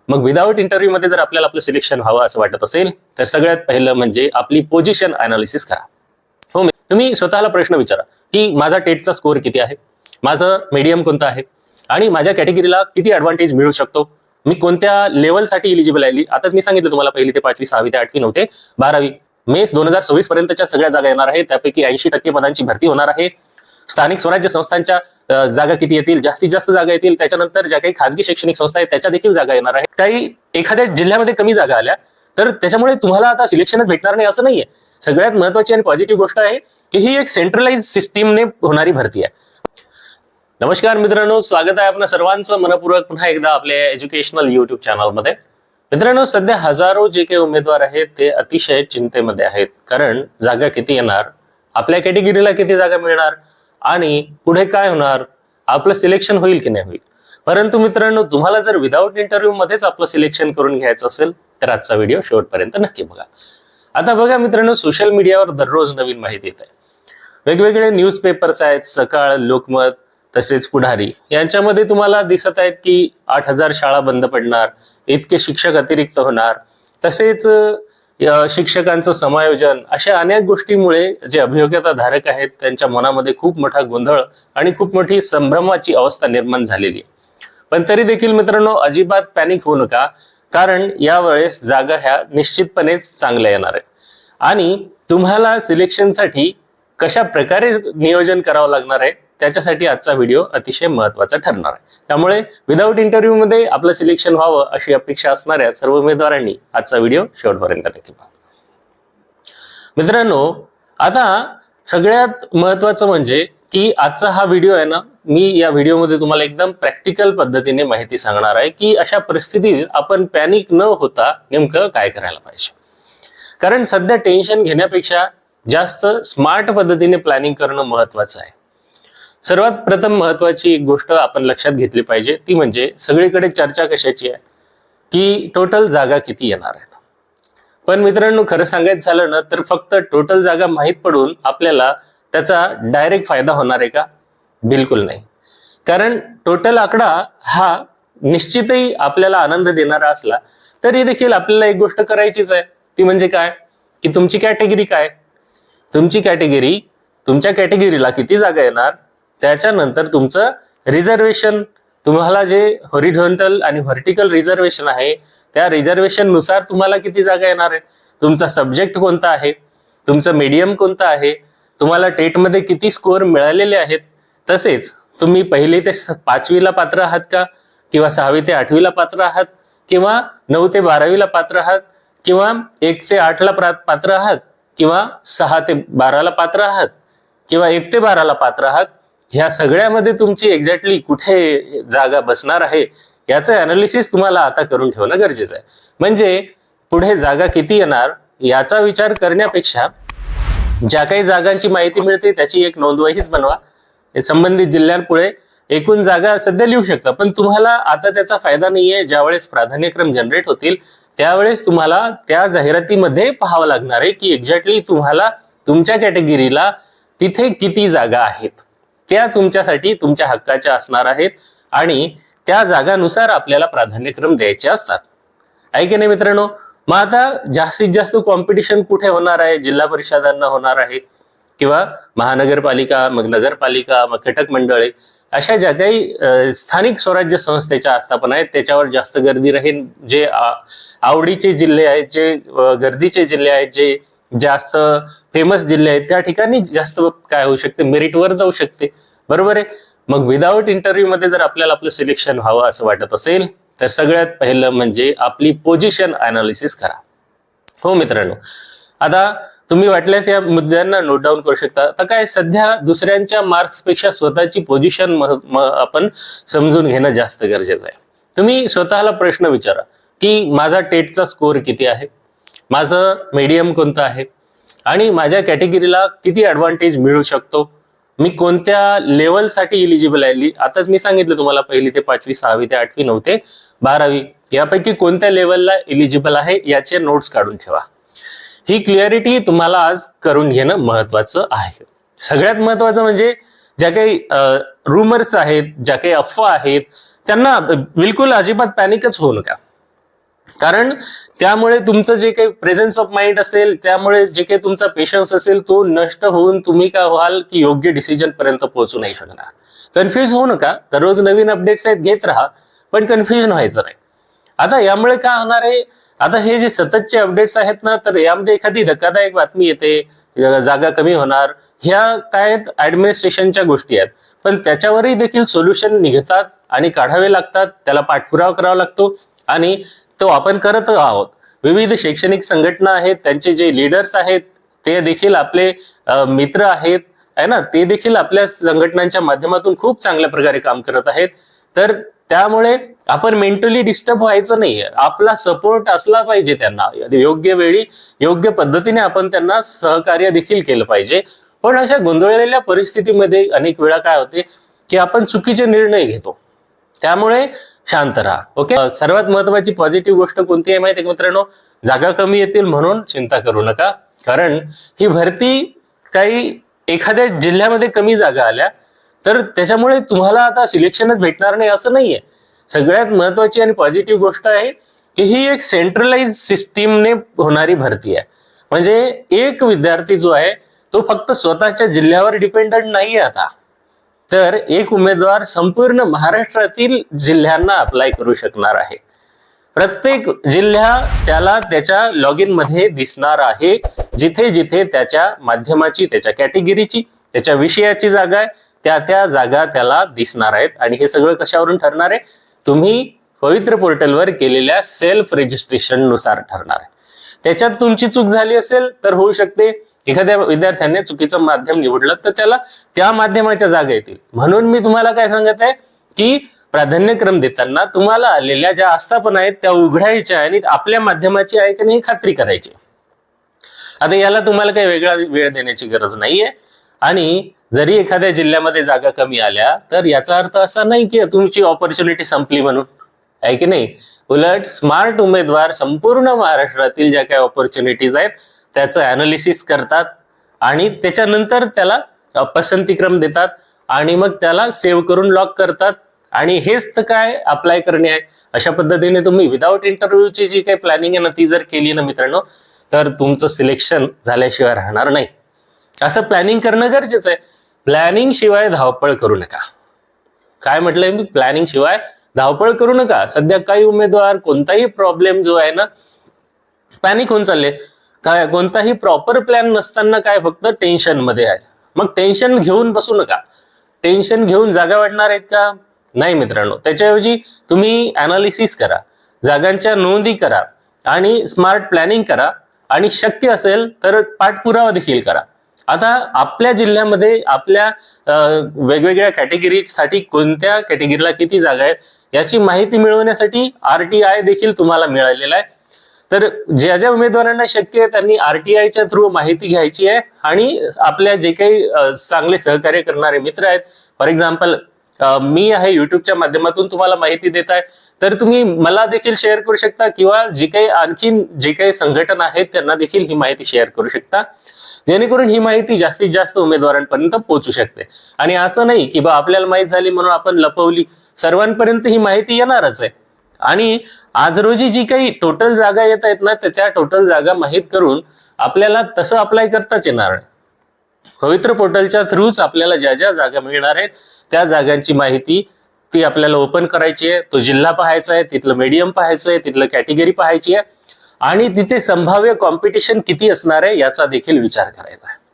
मग without interview मध्ये जर आपल्याला आपलं सिलेक्शन व्हावं असं वाटत असेल तर सगळ्यात पहिलं म्हणजे आपली पोझिशन अनालिसिस करा. हो, तुम्ही स्वतःला प्रश्न विचारा की माझा टेटचा स्कोर किती आहे, माझं मीडियम कोणतं आहे आणि माझ्या कॅटेगरीला किती ॲडव्हान्टेज मिळू शकतो, मी कोणत्या लेवलसाठी इलिजिबल आहे. आताच मी सांगितलं तुम्हाला, पहिली ते 5वी 6वी ते 8वी 9वी ते 12वी मेस 2026 पर्यंतच्या सगळ्या जागा येणार आहेत. त्यापैकी 80% पदांची भरती होणार आहे. स्थानिक स्वराज्य संस्थांच्या जागा किती येतील, जास्तीत जास्त जागा येतील. त्याच्यानंतर ज्या काही खासगी शैक्षणिक संस्था आहेत त्याच्या देखील जागा येणार आहेत. काही एखाद्या जिल्ह्यामध्ये कमी जागा आल्या तर त्याच्यामुळे तुम्हाला आता सिलेक्शनच भेटणार नाही असं नाहीये. सगळ्यात महत्वाची आणि पॉझिटिव्ह गोष्ट आहे की ही एक सेंट्रलाइज सिस्टीमने होणारी भरती आहे. नमस्कार मित्रांनो, स्वागत आहे आपल्या सर्वांचं मनपूर्वक पुन्हा एकदा आपल्या एज्युकेशनल युट्यूब चॅनलमध्ये. मित्रांनो, सध्या हजारो जे काही उमेदवार आहेत ते अतिशय चिंतेमध्ये आहेत. कारण जागा किती येणार, आपल्या कॅटेगरीला किती जागा मिळणार आणि पुढे काय होणार, आपलं सिलेक्शन होईल की नाही होईल. परंतु मित्रांनो, तुम्हाला जर विदाऊट इंटरव्ह्यू मध्येच आपलं सिलेक्शन करून घ्यायचं असेल तर आजचा व्हिडिओ शेवटपर्यंत नक्की बघा. आता बघा मित्रांनो, सोशल मीडियावर दररोज नवीन माहिती येत आहे. वेगवेगळे न्यूजपेपर्स आहेत, सकाळ, लोकमत, तसेच पुढारी, यांच्यामध्ये तुम्हाला दिसत आहेत की 8,000 शाळा बंद पडणार, इतके शिक्षक अतिरिक्त होणार, तसेच शिक्षकांचं समायोजन, अशा अनेक गोष्टीमुळे जे अभियोग्यता धारक आहेत त्यांच्या मनामध्ये खूप मोठा गोंधळ आणि खूप मोठी संभ्रमाची अवस्था निर्माण झालेली आहे. पण तरी देखील मित्रांनो, अजिबात पॅनिक होऊ नका, कारण यावेळेस जागा ह्या निश्चितपणेच चांगल्या येणार आहेत आणि तुम्हाला सिलेक्शनसाठी कशा प्रकारे नियोजन करावं लागणार आहे त्याच्यासाठी आजचा व्हिडिओ अतिशय महत्त्वाचा ठरणार आहे. त्यामुळे विदाऊट इंटरव्ह्यू मध्ये आपलं सिलेक्शन व्हावं अशी अपेक्षा असणाऱ्या सर्व उमेदवारांनी आजचा व्हिडिओ शेवटपर्यंत नक्की पहा. मित्रांनो, आता सगळ्यात महत्त्वाचं म्हणजे की आजचा हा व्हिडिओ आहे ना, मी या व्हिडिओमध्ये तुम्हाला एकदम प्रॅक्टिकल पद्धतीने माहिती सांगणार आहे की अशा परिस्थितीत आपण पॅनिक न होता नेमकं काय करायला पाहिजे. कारण सध्या टेन्शन घेण्यापेक्षा जास्त स्मार्ट पद्धतीने प्लॅनिंग करणं महत्त्वाचं आहे. सर्वात प्रथम महत्वाची एक गोष्ट आपण लक्षात घेतली पाहिजे, ती म्हणजे सगळीकडे चर्चा कशाची आहे की टोटल जागा किती येणार आहेत. पण मित्रांनो, खरं सांगायचं झालं ना तर फक्त टोटल जागा माहीत पडून आपल्याला त्याचा डायरेक्ट फायदा होणार आहे का? बिलकुल नाही. कारण टोटल आकडा हा निश्चितही आपल्याला आनंद देणारा असला तरी देखील आपल्याला एक गोष्ट करायचीच आहे, ती म्हणजे काय की तुमची कॅटेगरी काय, तुमची कॅटेगरी, तुमच्या कॅटेगरीला किती जागा येणार, त्याच्यानंतर तुमचं रिझर्वेशन, तुम्हाला जे हॉरिझॉन्टल आणि व्हर्टिकल रिझर्वेशन आहे त्या रिझर्वेशन नुसार तुम्हाला किती जागा येणार आहेत, तुमचा सब्जेक्ट कोणता आहे, तुमचं मीडियम कोणतं आहे, तुम्हाला टेटमध्ये किती स्कोअर मिळालेले आहेत, तसेच तुम्ही 1ली ते 5वीला पात्र आहात का, किंवा 6वी ते 8वीला पात्र आहात, किंवा 9 ते 12वीला पात्र आहात, किंवा 1 ते 8ला पात्र आहात, किंवा 6 ते 12ला पात्र आहात, किंवा 1 ते 12ला पात्र आहात. ह्या सगळ्यामध्ये तुमची एक्झॅक्टली कुठे जागा बसणार आहे याचं अनालिसिस तुम्हाला आता करून ठेवणं गरजेचं आहे. म्हणजे पुढे जागा किती येणार याचा विचार करण्यापेक्षा ज्या काही जागांची माहिती मिळते त्याची एक नोंदवहीच बनवा. संबंधित जिल्ह्यांपुढे एकूण जागा सध्या लिहू शकता, पण तुम्हाला आता त्याचा फायदा नाहीये. ज्यावेळेस प्राधान्यक्रम जनरेट होतील त्यावेळेस तुम्हाला त्या जाहिरातीमध्ये पाहावं लागणार आहे की एक्झॅक्टली तुम्हाला तुमच्या कॅटेगरीला तिथे किती जागा आहेत, त्या तुमच्यासाठी तुमच्या हक्काच्या असणार आहेत आणि त्या जागानुसार आपल्याला प्राधान्यक्रम द्यायचे असतात. आहे की नाही मित्रांनो? मग आता जास्तीत जास्त कॉम्पिटिशन कुठे होणार आहे? जिल्हा परिषदांना होणार आहे, किंवा महानगरपालिका, मग नगरपालिका, मग घटक मंडळे, अशा ज्या काही स्थानिक स्वराज्य संस्थेच्या आस्थापना आहेत त्याच्यावर जास्त गर्दी राहील. जे आवडीचे जिल्हे आहेत, जे गर्दीचे जिल्हे आहेत, जे जास्त फेमस जिल्हे आहेत, त्या ठिकाणी जास्त काय होऊ शकते, मेरिटवर जाऊ शकते. बरोबर आहे? मग विदाऊट इंटरव्ह्यू मध्ये जर आपल्याला आपलं सिलेक्शन व्हावं असं वाटत असेल तर सगळ्यात पहिलं म्हणजे आपली पोझिशन अनालिसिस करा. हो मित्रांनो, आता तुम्ही वाटल्यास या मुद्द्यांना नोट डाऊन करू शकता. आता काय, सध्या दुसऱ्यांच्या मार्क्सपेक्षा स्वतःची पोझिशन आपण समजून घेणं जास्त गरजेचं आहे. तुम्ही स्वतःला प्रश्न विचारा की माझा टेटचा स्कोअर किती आहे, माझं मीडियम कोणतं आहे आणि माझ्या कॅटेगरीला किती ॲडव्हान्टेज मिळू शकतो, मी कोणत्या लेवलसाठी इलिजिबल आहे. आताच मी सांगितलं तुम्हाला, 1ली ते 5वी, 6वी ते 8वी, 9 ते 12वी, यापैकी कोणत्या लेवलला इलिजिबल आहे याचे नोट्स काढून ठेवा. ही क्लिअरिटी तुम्हाला आज करून घेणं महत्वाचं आहे. सगळ्यात महत्वाचं म्हणजे ज्या काही रूमर्स आहेत, ज्या काही अफवा आहेत, त्यांना बिलकुल अजिबात पॅनिकच होऊ नका. कारण त्यामुळे तुमचं जे काही प्रेझेन्स ऑफ माइंड असेल, त्यामुळे जे काही तुमचा पेशन्स असेल तो नष्ट होऊन तुम्ही काय व्हाल की योग्य डिसिजन पर्यंत पोहोचू नाही शकणार. कन्फ्युज होऊ नका, दररोज नवीन अपडेट्स आहेत घेत राहा, पण कन्फ्युजन व्हायचं नाही. आता यामुळे काय होणार आहे, आता हे जे सततचे अपडेट्स आहेत ना, तर यामध्ये एखादी धक्कादायक बातमी येते, जागा कमी होणार, ह्या काय ऍडमिनिस्ट्रेशनच्या गोष्टी आहेत, पण त्याच्यावरही देखील सोल्युशन निघतात आणि काढावे लागतात, त्याला पाठपुरावा करावा लागतो आणि तो आपण करत आहोत. विविध शैक्षणिक संघटना आहेत, त्यांचे जे लीडर्स आहेत ते देखील आपले मित्र आहेत आहे ना, ते देखील आपल्या संघटनांच्या माध्यमातून खूप चांगल्या प्रकारे काम करत आहेत. तर त्यामुळे आपण मेंटली डिस्टर्ब व्हायचं नाहीये, आपला सपोर्ट असला पाहिजे त्यांना, योग्य वेळी योग्य पद्धतीने आपण त्यांना सहकार्य देखील केलं पाहिजे. पण अशा गोंधळलेल्या परिस्थितीमध्ये अनेक वेळा काय होते की आपण चुकीचे निर्णय घेतो, त्यामुळे शांत राहा. ओके, सर्वात महत्वाची पॉझिटिव्ह गोष्ट कोणती आहे माहिती आहे मित्रांनो, जागा कमी येतील म्हणून चिंता करू नका. कारण ही भरती काही एखाद्या जिल्ह्यामध्ये कमी जागा आल्या तर त्याच्यामुळे तुम्हाला आता सिलेक्शनच भेटणार नाही असं नाहीये. सगळ्यात महत्वाची आणि पॉझिटिव्ह गोष्ट आहे की ही एक सेंट्रलाइज सिस्टीमने होणारी भरती आहे. म्हणजे एक विद्यार्थी जो आहे तो फक्त स्वतःच्या जिल्ह्यावर डिपेंडंट नाहीये आता, तर एक उमेदवार संपूर्ण महाराष्ट्रातील जिल्ह्यांना अप्लाय करू शकणार आहे. प्रत्येक जिल्हा त्याला त्याच्या लॉग इन मध्ये दिसणार आहे, जिथे जिथे त्याच्या माध्यमाची, त्याच्या कॅटेगरीची, त्याच्या विषयाची जागा आहे, त्या जागा त्याला दिसणार आहेत. आणि हे सगळं कशावरून ठरणार आहे, तुम्ही पवित्र पोर्टलवर केलेल्या सेल्फ रजिस्ट्रेशन नुसार ठरणार आहे. त्याच्यात तुमची चूक झाली असेल तर होऊ शकते एखाद्या विद्यार्थ्याने चुकीचं माध्यम निवडलं तर त्याला त्या माध्यमाच्या जागा येतील. म्हणून मी तुम्हाला काय सांगत आहे की प्राधान्यक्रम देताना तुम्हाला आलेल्या ज्या आस्थापना आहेत त्या उघडायच्या आणि आपल्या माध्यमाची आहे की नाही खात्री करायची. आता याला तुम्हाला काही वेगळा वेळ देण्याची गरज नाहीये. आणि जरी एखाद्या जिल्ह्यामध्ये जागा कमी आल्या तर याचा अर्थ असा नाही की तुमची ऑपॉर्च्युनिटी संपली म्हणून, आहे की नाही. उलट स्मार्ट उमेदवार संपूर्ण महाराष्ट्रातील ज्या काही ऑपॉर्च्युनिटीज आहेत त्याचं अनालिसिस करतात आणि त्याच्यानंतर त्याला पसंतीक्रम देतात आणि मग त्याला सेव्ह करून लॉक करतात. आणि हेच तर काय अप्लाय करणे आहे. अशा पद्धतीने तुम्ही विदाउट इंटरव्ह्यूची जी काही प्लॅनिंग आहे ना ती जर केली ना मित्रांनो, तर तुमचं सिलेक्शन झाल्याशिवाय राहणार नाही. असं प्लॅनिंग करणं गरजेचं आहे. प्लॅनिंग शिवाय धावपळ करू नका. काय म्हटलंय मी, प्लॅनिंग शिवाय धावपळ करू नका. सध्या काही उमेदवार कोणताही प्रॉब्लेम जो आहे ना पॅनिक होऊन चालले, काय कोणताही प्रॉपर प्लॅन नसताना काय फक्त टेन्शन मध्ये आहेत. मग टेन्शन घेऊन बसू नका. टेन्शन घेऊन जागा वाढणार आहेत का, नाही मित्रांनो. त्याच्याऐवजी तुम्ही अनालिसिस करा, जागांच्या नोंदी करा आणि स्मार्ट प्लॅनिंग करा आणि शक्य असेल तर पाठपुरावा देखील करा. आता आपल्या जिल्ह्यामध्ये आपल्या वेगवेगळ्या कॅटेगरीसाठी कोणत्या कॅटेगरीला किती जागा आहेत याची माहिती मिळवण्यासाठी RTI देखील तुम्हाला मिळालेला आहे. तर ज्या ज्या उमेदवारांना शक्य आहे त्यांनी RTIच्या थ्रू माहिती घ्यायची आहे आणि आपल्या जे काही चांगले सहकार्य करणारे मित्र आहेत, फॉर एक्झाम्पल मी आहे युट्यूबच्या माध्यमातून तुम्हाला माहिती देत आहे, तर तुम्ही मला देखील शेअर करू शकता किंवा जे काही आणखीन जे काही संघटना आहेत त्यांना देखील ही माहिती शेअर करू शकता, जेणेकरून ही माहिती जास्तीत जास्त उमेदवारांपर्यंत पोहोचू शकते. आणि असं नाही की बा आपल्याला माहित झाली म्हणून आपण लपवली, सर्वांपर्यंत ही माहिती येणारच आहे. आणि आज रोजी जी काही टोटल जागा येत आहेत ना त्या टोटल जागा माहीत करून आपल्याला तसं अप्लाय करताच येणार नाही. पवित्र पोर्टलच्या थ्रूच आपल्याला ज्या ज्या जागा मिळणार आहेत त्या जागांची माहिती ती आपल्याला ओपन करायची आहे. तो जिल्हा पाहायचा आहे, तिथलं मीडियम पाहायचं आहे, तिथलं कॅटेगरी पाहायची आहे आणि तिथे संभाव्य कॉम्पिटिशन किती असणार आहे याचा देखील विचार करायचा आहे.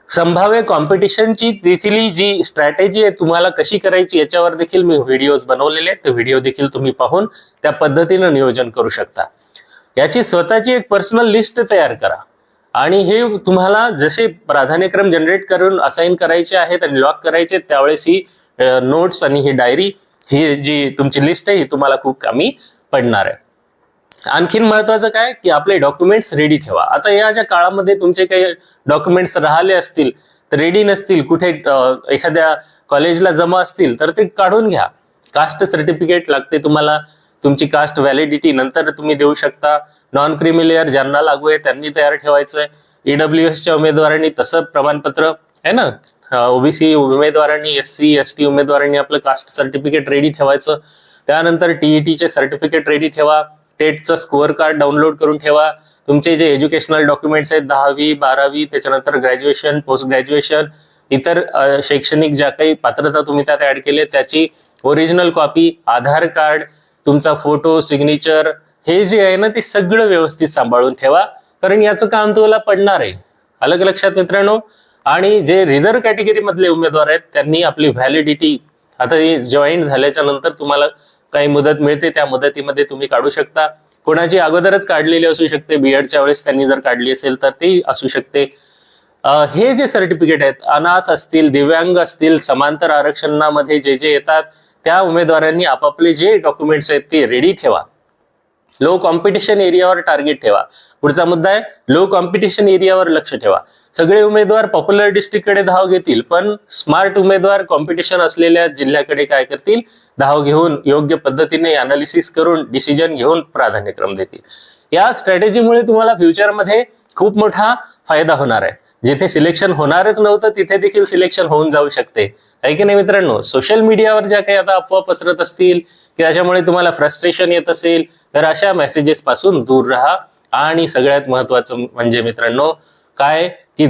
संभाव्य कॉम्पिटिशनची तिथली जी स्ट्रॅटेजी आहे तुम्हाला कशी करायची याच्यावर देखील मी व्हिडिओज बनवलेले आहेत. ते व्हिडिओ देखील तुम्ही पाहून त्या पद्धतीनं नियोजन करू शकता. याची स्वतःची एक पर्सनल लिस्ट तयार करा आणि हे तुम्हाला जसे प्राधान्यक्रम जनरेट करून असाइन करायचे आहेत आणि लॉक करायचे त्यावेळेस ही नोट्स आणि ही डायरी, ही जी तुमची लिस्ट आहे ही तुम्हाला खूप कामी पडणार आहे. आणखीन महत्वाचं काय की आपले डॉक्युमेंट्स रेडी ठेवा. आता या ज्या काळामध्ये तुमचे काही डॉक्युमेंट्स राहिले असतील तर रेडी नसतील, कुठे एखाद्या कॉलेजला जमा असतील तर ते काढून घ्या. कास्ट सर्टिफिकेट लागते तुम्हाला, तुमची कास्ट व्हॅलिडिटी नंतर तुम्ही देऊ शकता. नॉन क्रिमिलेअर ज्यांना लागू आहे त्यांनी तयार ठेवायचं आहे. EWSच्या उमेदवारांनी तसं प्रमाणपत्र आहे ना, OBC उमेदवारांनी, SC ST उमेदवारांनी आपलं कास्ट सर्टिफिकेट रेडी ठेवायचं. त्यानंतर TETचे सर्टिफिकेट रेडी ठेवा. टेटचं स्कोअर कार्ड डाउनलोड करून ठेवा. तुमचे जे एज्युकेशनल डॉक्युमेंट्स आहेत 10वी 12वी, त्याच्यानंतर ग्रॅज्युएशन, पोस्ट ग्रॅज्युएशन, इतर शैक्षणिक ज्या काही पात्रता तुम्ही त्यात ऍड केले त्याची ओरिजिनल कॉपी, आधार कार्ड, तुमचा फोटो, सिग्नेचर, हे जे आहे ना ते सगळं व्यवस्थित सांभाळून ठेवा, कारण याचं काम तुम्हाला पडणार आहे. आलं का लक्षात मित्रांनो? आणि जे रिझर्व्ह कॅटेगरी मधले उमेदवार आहेत त्यांनी आपली व्हॅलिडिटी आता जॉईन झाल्याच्या नंतर तुम्हाला काही मुदत मिळते, त्या मुदतीमध्ये तुम्ही काढू शकता. कोणाची अगोदरच काढलेली असू शकते, बीएडच्या वेळेस त्यांनी जर काढली असेल तर ती असू शकते. हे जे सर्टिफिकेट आहेत, अनाथ असतील, दिव्यांग असतील, समांतर आरक्षणामध्ये जे जे येतात त्या उमेदवारांनी आपापले जे डॉक्युमेंट्स आहेत ते रेडी ठेवा. लो कॉम्पिटिशन एरियावर टार्गेट ठेवा. पुढचा मुद्दा आहे लो कॉम्पिटिशन एरियावर लक्ष ठेवा. सगळे उमेदवार पॉप्युलर डिस्ट्रिक्टकडे धाव घेतील, पण स्मार्ट उमेदवार कॉम्पिटिशन असलेल्या जिल्ह्याकडे काय करतील, धाव घेऊन योग्य पद्धतीने अनालिसिस करून डिसिजन घेऊन प्राधान्यक्रम देतील. या स्ट्रॅटेजीमुळे तुम्हाला फ्युचरमध्ये खूप मोठा फायदा होणार आहे. जिथे सिलेक्शन होणारच नव्हतं तिथे देखील सिलेक्शन होऊन जाऊ शकते, आहे की नाही मित्रांनो? सोशल मीडियावर ज्या काही आता अफवा पसरत असतील की त्याच्यामुळे तुम्हाला फ्रस्ट्रेशन येत असेल तर अशा मेसेजेस पासून दूर राहा. आणि सगळ्यात महत्वाचं म्हणजे मित्रांनो काय, की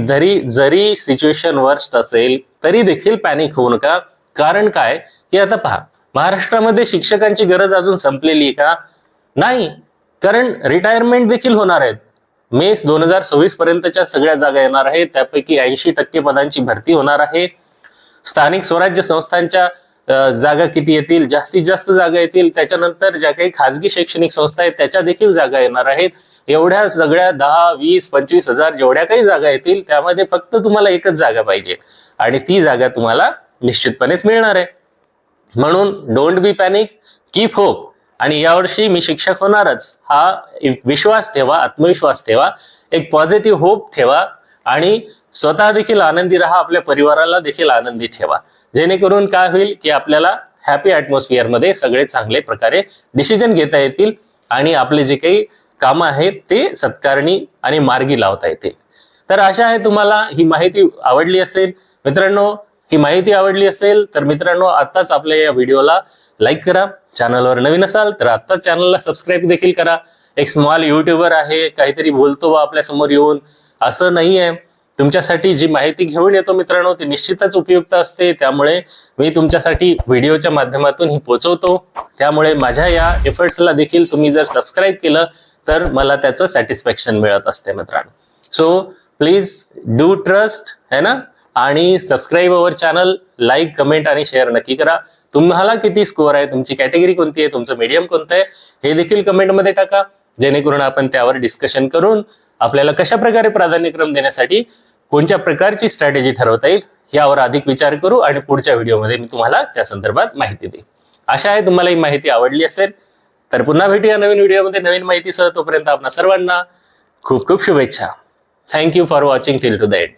जरी सिच्युएशन वर्स्ट असेल तरी देखील पॅनिक होऊ नका. कारण काय, की आता पहा, महाराष्ट्रामध्ये शिक्षकांची गरज अजून संपलेली आहे का? नाही, कारण रिटायरमेंट देखील होणार आहेत. मे 2026 पर्यंतच्या सगळ्या जागा येणार आहेत, त्यापैकी 80% पदांची भरती होणार आहे. स्थानिक स्वराज्य संस्थांच्या जागा किती येतील, जास्तीत जास्त जागा येतील. त्याच्यानंतर ज्या काही खाजगी शैक्षणिक संस्था आहेत त्याच्या देखील जागा येणार आहेत. एवढ्या सगळ्या 10, 20, 25 हजार जेवढ्या काही जागा येतील त्यामध्ये फक्त तुम्हाला एकच जागा पाहिजे आणि ती जागा तुम्हाला निश्चितपणेच मिळणार आहे. म्हणून don't be panic, keep hope. आणि यावर्षी मी शिक्षक होणारच हा विश्वास ठेवा, आत्मविश्वास ठेवा, एक पॉझिटिव्ह होप ठेवा आणि स्वतः देखील आनंदी राहा, आपल्या परिवाराला देखील आनंदी ठेवा. जेणेकरून काय होईल की आपल्याला हॅपी ॲटमॉस्फिअर मध्ये सगळे चांगले प्रकारे डिसिजन घेता येतील आणि आपले जे काही कामं आहेत ते सत्कारणी आणि मार्गी लावता येतील. तर आशा आहे तुम्हाला ही माहिती आवडली असेल. मित्रांनो, ही माहिती आवडली असेल तर मित्रांनो आत्ताच आपल्या या व्हिडिओला लाईक करा. चॅनलवर नवीन असाल तर आत्ताच चॅनलला सबस्क्राईब देखील करा. एक स्मॉल युट्यूबर आहे, काहीतरी बोलतो आपल्या समोर येऊन, असं नाही आहे. तुमच्यासाठी जी माहिती घेऊन येतो मित्रांनो ती निश्चितच उपयुक्त असते. त्यामुळे मी तुमच्यासाठी व्हिडिओच्या माध्यमातून ही पोहोचवतो. त्यामुळे माझ्या या एफर्ट्सला देखील तुम्ही जर सबस्क्राईब केलं तर मला त्याचं सॅटिस्फॅक्शन मिळत असते मित्रांनो. सो प्लीज डू ट्रस्ट, है ना, आणि subscribe our channel, like, comment आणि शेअर नक्की करा. तुम्हाला किती स्कोअर आहे, तुमची कॅटेगरी कोणती आहे, तुमचं मीडियम कोणतं आहे हे देखील कमेंटमध्ये टाका. जेणेकरून आपण त्यावर डिस्कशन करून आपल्याला कशा प्रकारे प्राधान्यक्रम देण्यासाठी कोणत्या प्रकारची स्ट्रॅटेजी ठरवता येईल यावर अधिक विचार करू आणि पुढच्या व्हिडिओमध्ये मी तुम्हाला त्या संदर्भात माहिती देईन. आशा आहे तुम्हाला ही माहिती आवडली असेल. तर पुन्हा भेटूया नवीन व्हिडिओमध्ये नवीन माहितीसह. तोपर्यंत आपणा सर्वांना खूप खूप शुभेच्छा. Thank you for watching till two the end.